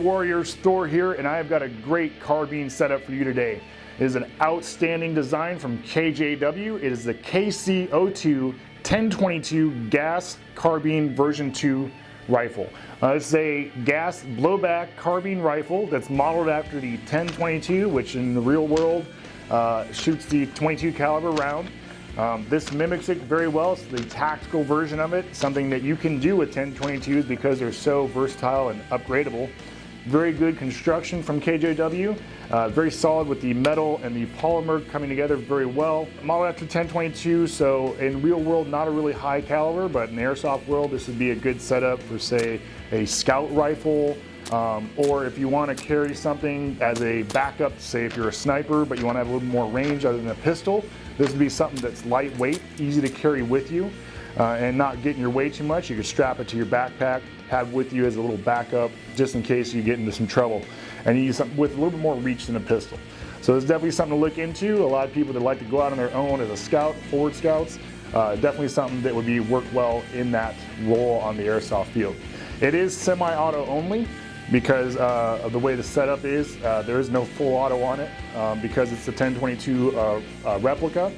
Warriors, Thor here, and I have got a great carbine setup for you today. It is an outstanding design from KJW. It is the KC02 1022 gas carbine version 2 rifle. It's a gas blowback carbine rifle that's modeled after the 1022, which in the real world shoots the 22 caliber round. This mimics it very well. It's the tactical version of it, something that you can do with 1022s because they're so versatile and upgradable. Very good construction from KJW, very solid with the metal and the polymer coming together very well. Modeled after 1022, so in real world not a really high caliber, but in the airsoft world this would be a good setup for, say, a scout rifle, or if you want to carry something as a backup, say if you're a sniper but you want to have a little more range other than a pistol. This would be something that's lightweight, easy to carry with you, and not get in your way too much. You could strap it to your backpack, have with you as a little backup, just in case you get into some trouble. And you use something with a little bit more reach than a pistol. So it's definitely something to look into. A lot of people that like to go out on their own as a scout, forward scouts, definitely something that would work well in that role on the airsoft field. It is semi-auto only, because of the way the setup is. There is no full auto on it because it's a 1022 replica.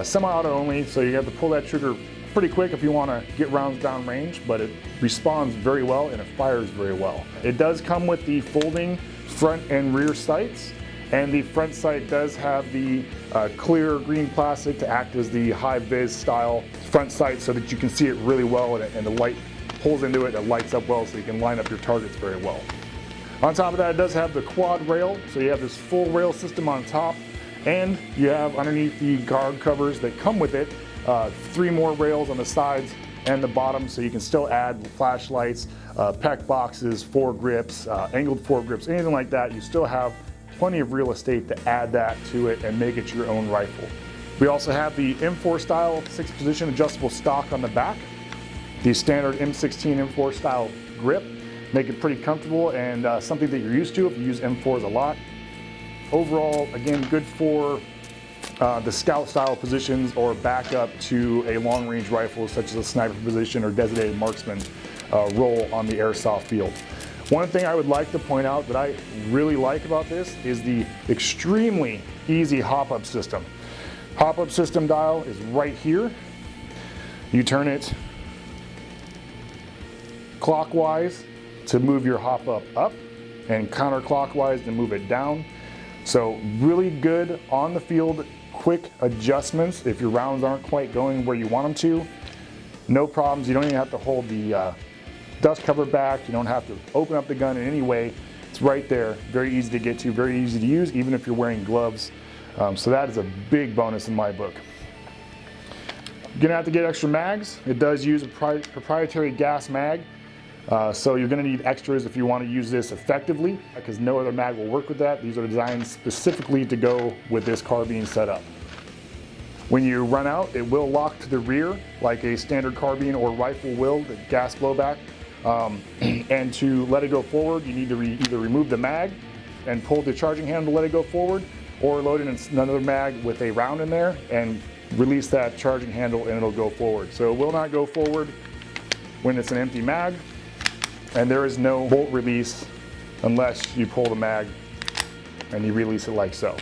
Semi-auto only, so you have to pull that trigger pretty quick if you want to get rounds down range, but it responds very well and it fires very well. It does come with the folding front and rear sights, and the front sight does have the clear green plastic to act as the high-vis style front sight so that you can see it really well, and the light pulls into it, it lights up well so you can line up your targets very well. On top of that, it does have the quad rail, so you have this full rail system on top, and you have underneath the guard covers that come with it 3 more rails on the sides and the bottom, so you can still add flashlights, pec boxes, foregrips, angled foregrips, anything like that. You still have plenty of real estate to add that to it and make it your own rifle. We also have the M4 style 6-position adjustable stock on the back. The standard M16 M4 style grip, make it pretty comfortable and something that you're used to if you use M4s a lot. Overall, again, good for the scout style positions or backup to a long range rifle such as a sniper position or designated marksman role on the airsoft field. One thing I would like to point out that I really like about this is the extremely easy HopUp system. HopUp system dial is right here. You turn it clockwise to move your HopUp up and counterclockwise to move it down. So really good on the field, quick adjustments if your rounds aren't quite going where you want them to. No problems, you don't even have to hold the dust cover back, you don't have to open up the gun in any way. It's right there, very easy to get to, very easy to use even if you're wearing gloves. So that is a big bonus in my book. You're gonna have to get extra mags. It does use a proprietary gas mag. So you're going to need extras if you want to use this effectively, because no other mag will work with that. These are designed specifically to go with this carbine setup. When you run out, it will lock to the rear like a standard carbine or rifle will, the gas blowback. And to let it go forward, you need to either remove the mag and pull the charging handle to let it go forward, or load in another mag with a round in there and release that charging handle and it'll go forward. So it will not go forward when it's an empty mag. And there is no bolt release unless you pull the mag and you release it like so.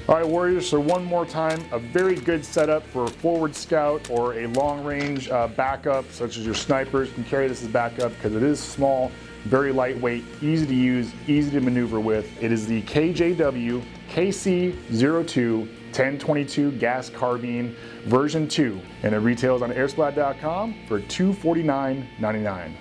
All right, Warriors, so one more time, a very good setup for a forward scout or a long range backup, such as your snipers can carry this as backup because it is small, very lightweight, easy to use, easy to maneuver with. It is the KJW KC02 1022 gas carbine version 2, and it retails on airsplat.com for $249.99.